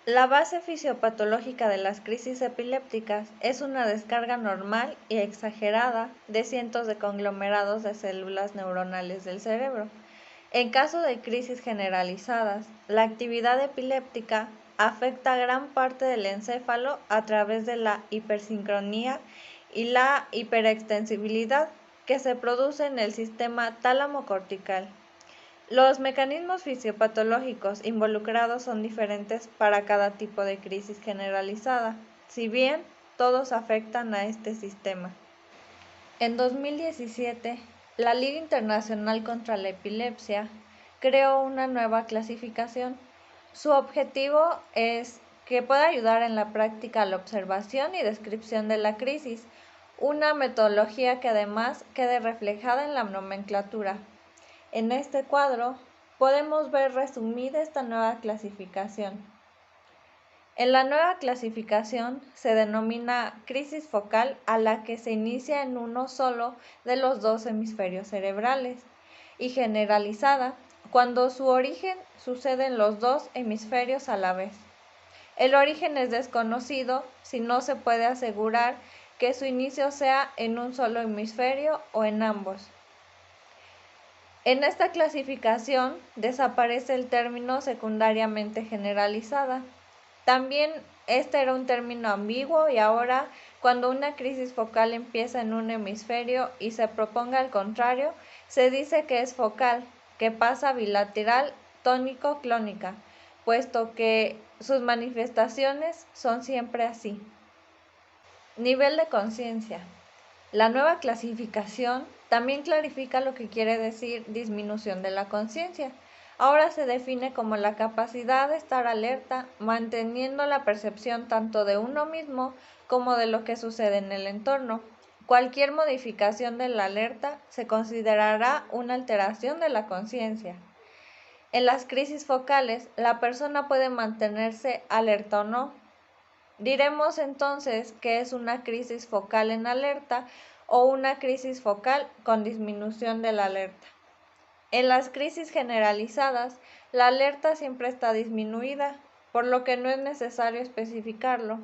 La base fisiopatológica de las crisis epilépticas es una descarga normal y exagerada de cientos de conglomerados de células neuronales del cerebro. En caso de crisis generalizadas, la actividad epiléptica afecta a gran parte del encéfalo a través de la hipersincronía y la hiperextensibilidad que se produce en el sistema tálamo-cortical. Los mecanismos fisiopatológicos involucrados son diferentes para cada tipo de crisis generalizada, si bien todos afectan a este sistema. En 2017, la Liga Internacional contra la Epilepsia creó una nueva clasificación. Su objetivo es que pueda ayudar en la práctica a la observación y descripción de la crisis, una metodología que además quede reflejada en la nomenclatura. En este cuadro podemos ver resumida esta nueva clasificación. En la nueva clasificación se denomina crisis focal a la que se inicia en uno solo de los dos hemisferios cerebrales y generalizada cuando su origen sucede en los dos hemisferios a la vez. El origen es desconocido si no se puede asegurar que su inicio sea en un solo hemisferio o en ambos. En esta clasificación desaparece el término secundariamente generalizada. También este era un término ambiguo y ahora, cuando una crisis focal empieza en un hemisferio y se proponga al contrario, se dice que es focal, que pasa bilateral tónico-clónica, puesto que sus manifestaciones son siempre así. Nivel de conciencia. La nueva clasificación también clarifica lo que quiere decir disminución de la conciencia. Ahora se define como la capacidad de estar alerta, manteniendo la percepción tanto de uno mismo como de lo que sucede en el entorno. Cualquier modificación de la alerta se considerará una alteración de la conciencia. En las crisis focales, la persona puede mantenerse alerta o no. Diremos entonces que es una crisis focal en alerta o una crisis focal con disminución de la alerta. En las crisis generalizadas, la alerta siempre está disminuida, por lo que no es necesario especificarlo.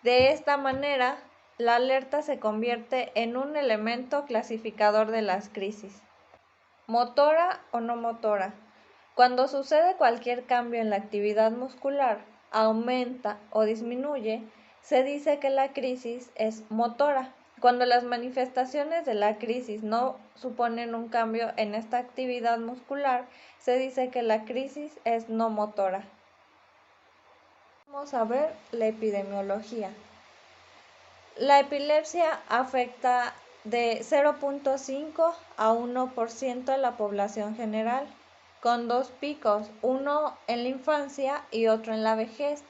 De esta manera, la alerta se convierte en un elemento clasificador de las crisis. Motora o no motora. Cuando sucede cualquier cambio en la actividad muscular, aumenta o disminuye, se dice que la crisis es motora. Cuando las manifestaciones de la crisis no suponen un cambio en esta actividad muscular, se dice que la crisis es no motora. Vamos a ver la epidemiología. La epilepsia afecta de 0.5 a 1% de la población general, con dos picos, uno en la infancia y otro en la vejez.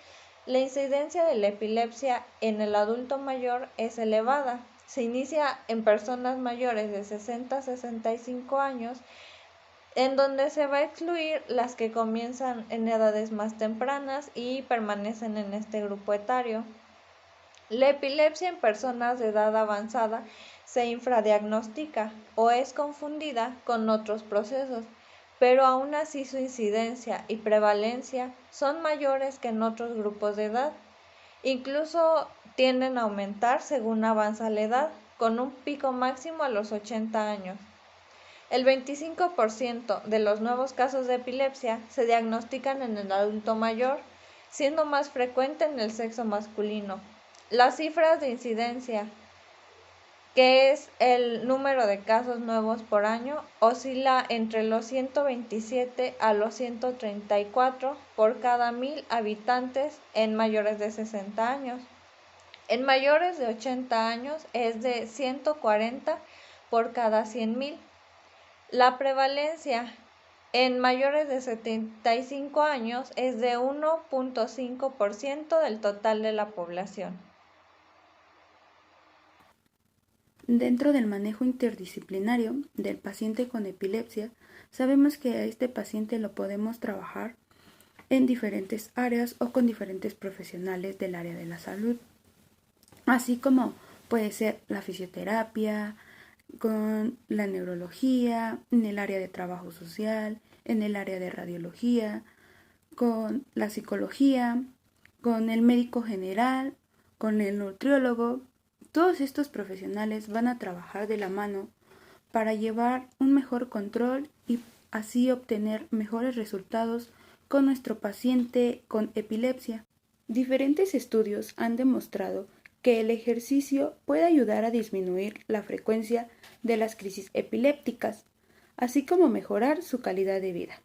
La incidencia de la epilepsia en el adulto mayor es elevada. Se inicia en personas mayores de 60 a 65 años, en donde se va a excluir las que comienzan en edades más tempranas y permanecen en este grupo etario. La epilepsia en personas de edad avanzada se infradiagnostica o es confundida con otros procesos, pero aún así su incidencia y prevalencia son mayores que en otros grupos de edad. Incluso tienden a aumentar según avanza la edad, con un pico máximo a los 80 años. El 25% de los nuevos casos de epilepsia se diagnostican en el adulto mayor, siendo más frecuente en el sexo masculino. Las cifras de incidencia, que es el número de casos nuevos por año, oscila entre los 127 a los 134 por cada 1000 habitantes en mayores de 60 años. En mayores de 80 años es de 140 por cada 100.000. La prevalencia en mayores de 75 años es de 1.5% del total de la población. Dentro del manejo interdisciplinario del paciente con epilepsia, sabemos que a este paciente lo podemos trabajar en diferentes áreas o con diferentes profesionales del área de la salud, así como puede ser la fisioterapia, con la neurología, en el área de trabajo social, en el área de radiología, con la psicología, con el médico general, con el nutriólogo. Todos estos profesionales van a trabajar de la mano para llevar un mejor control y así obtener mejores resultados con nuestro paciente con epilepsia. Diferentes estudios han demostrado que el ejercicio puede ayudar a disminuir la frecuencia de las crisis epilépticas, así como mejorar su calidad de vida.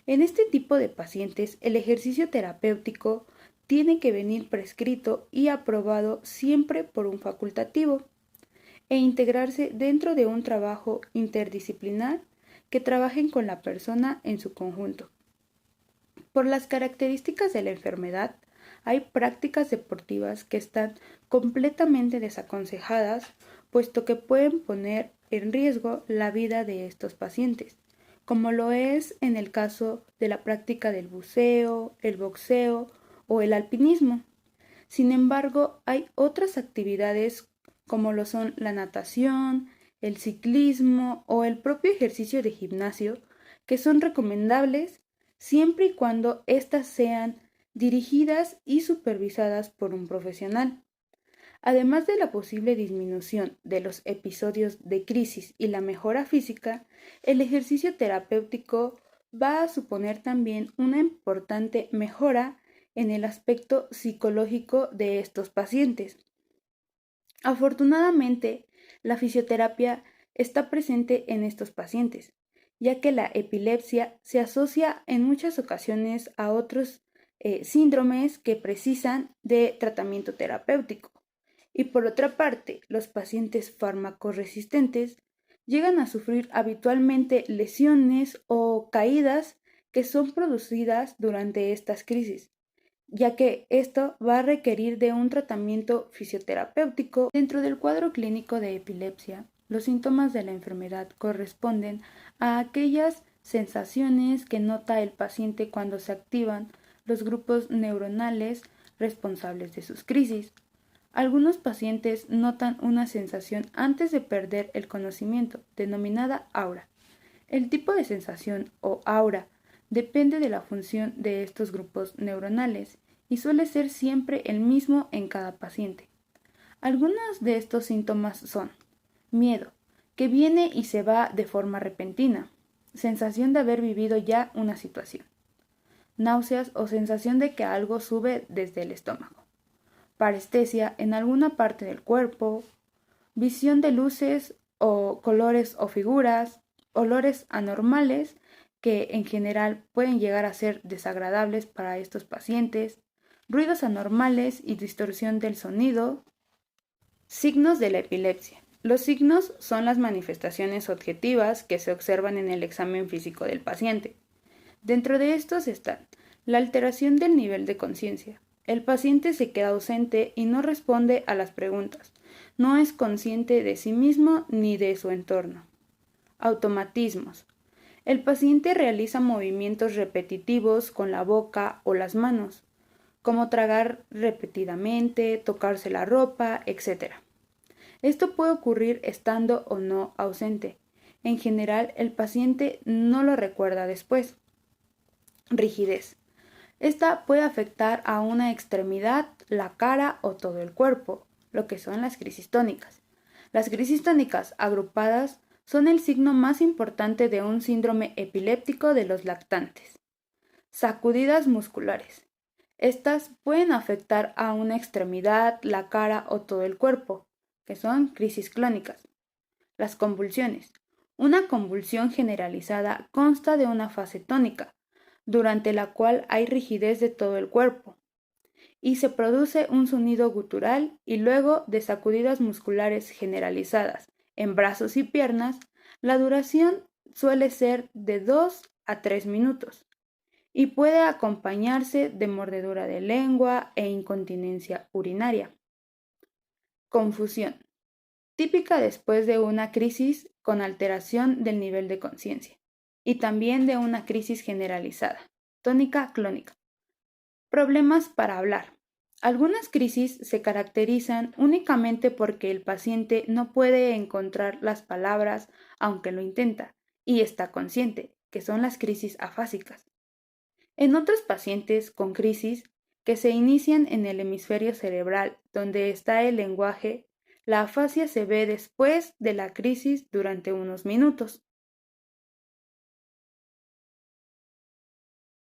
En este tipo de pacientes, el ejercicio terapéutico tiene que venir prescrito y aprobado siempre por un facultativo e integrarse dentro de un trabajo interdisciplinar que trabajen con la persona en su conjunto. Por las características de la enfermedad, hay prácticas deportivas que están completamente desaconsejadas, puesto que pueden poner en riesgo la vida de estos pacientes, como lo es en el caso de la práctica del buceo, el boxeo o el alpinismo. Sin embargo, hay otras actividades como lo son la natación, el ciclismo o el propio ejercicio de gimnasio, que son recomendables siempre y cuando éstas sean dirigidas y supervisadas por un profesional. Además de la posible disminución de los episodios de crisis y la mejora física, el ejercicio terapéutico va a suponer también una importante mejora en el aspecto psicológico de estos pacientes. Afortunadamente, la fisioterapia está presente en estos pacientes, ya que la epilepsia se asocia en muchas ocasiones a otros síndromes que precisan de tratamiento terapéutico. Y por otra parte, los pacientes fármacoresistentes llegan a sufrir habitualmente lesiones o caídas que son producidas durante estas crisis, ya que esto va a requerir de un tratamiento fisioterapéutico. Dentro del cuadro clínico de epilepsia, los síntomas de la enfermedad corresponden a aquellas sensaciones que nota el paciente cuando se activan los grupos neuronales responsables de sus crisis. Algunos pacientes notan una sensación antes de perder el conocimiento, denominada aura. El tipo de sensación o aura depende de la función de estos grupos neuronales y suele ser siempre el mismo en cada paciente. Algunos de estos síntomas son miedo, que viene y se va de forma repentina, sensación de haber vivido ya una situación, náuseas o sensación de que algo sube desde el estómago, parestesia en alguna parte del cuerpo, visión de luces o colores o figuras, olores anormales que en general pueden llegar a ser desagradables para estos pacientes, ruidos anormales y distorsión del sonido. Signos de la epilepsia. Los signos son las manifestaciones objetivas que se observan en el examen físico del paciente. Dentro de estos están la alteración del nivel de conciencia. El paciente se queda ausente y no responde a las preguntas. No es consciente de sí mismo ni de su entorno. Automatismos. El paciente realiza movimientos repetitivos con la boca o las manos, como tragar repetidamente, tocarse la ropa, etc. Esto puede ocurrir estando o no ausente. En general, el paciente no lo recuerda después. Rigidez. Esta puede afectar a una extremidad, la cara o todo el cuerpo, lo que son las crisis tónicas. Las crisis tónicas agrupadas son el signo más importante de un síndrome epiléptico de los lactantes. Sacudidas musculares. Estas pueden afectar a una extremidad, la cara o todo el cuerpo, que son crisis clónicas. Las convulsiones. Una convulsión generalizada consta de una fase tónica, durante la cual hay rigidez de todo el cuerpo, y se produce un sonido gutural y luego de sacudidas musculares generalizadas en brazos y piernas. La duración suele ser de 2 a 3 minutos y puede acompañarse de mordedura de lengua e incontinencia urinaria. Confusión. Típica después de una crisis con alteración del nivel de conciencia y también de una crisis generalizada, tónica clónica. Problemas para hablar. Algunas crisis se caracterizan únicamente porque el paciente no puede encontrar las palabras aunque lo intenta y está consciente, que son las crisis afásicas. En otros pacientes con crisis que se inician en el hemisferio cerebral, donde está el lenguaje. La afasia se ve después de la crisis durante unos minutos.